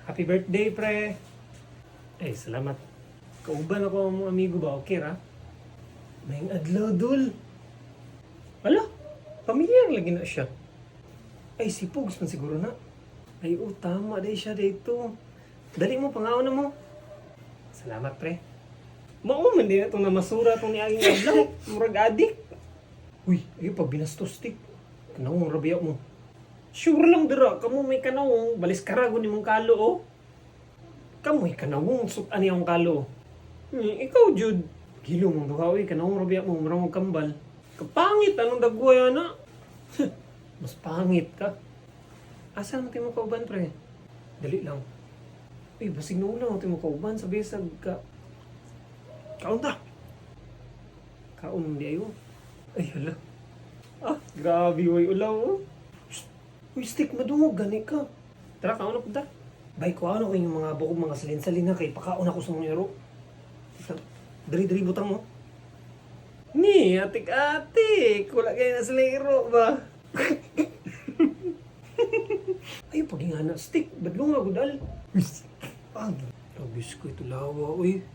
Happy birthday, pre. Ay, salamat. Kauban ako ang mga amigo ba? Okay, ra? May adlaw, dul. Ala, pamilyar lagi na siya. Ay, si Pugs man siguro na. Ay, tama day siya dito. Dali mo, pangaon na mo. Salamat, pre. Mauman din na itong namasura itong niaging adlaw. Murag adik. Uy, ayun pag binastos, tik. Kanawang rabiya mo. Sure lang dira, kamu may kanawong, balis karago ni mong kalo, oh. Kamu may kanawong, sutan niyang kalo. Ikaw, Jude. Gilo mong duhawi, kanawong rabiya mo, maramong kambal. Kapangit, anong dagwaya na? Mas pangit ka. Asa natin mo kauban, pre? Dali lang. Uy, basig na ulang natin mo kauban, sabi sa ka... Kaon ta! Kaon di ayo. Ay, hala. Ah, grabe, way ulaw, oh. Uy, stick, madungog, gani ka. Tara, kaon na punta. Bay, ko ano yung mga bukog, mga salin-salin na kay pakaon ako sa mga ero. Dari-dari butang mo. Ni, atik-atik. Wala kayo na sa lero ba? Ay, pagingana, stick. Badlong nga, gudal. Ah, labis ko ito lawa, uy.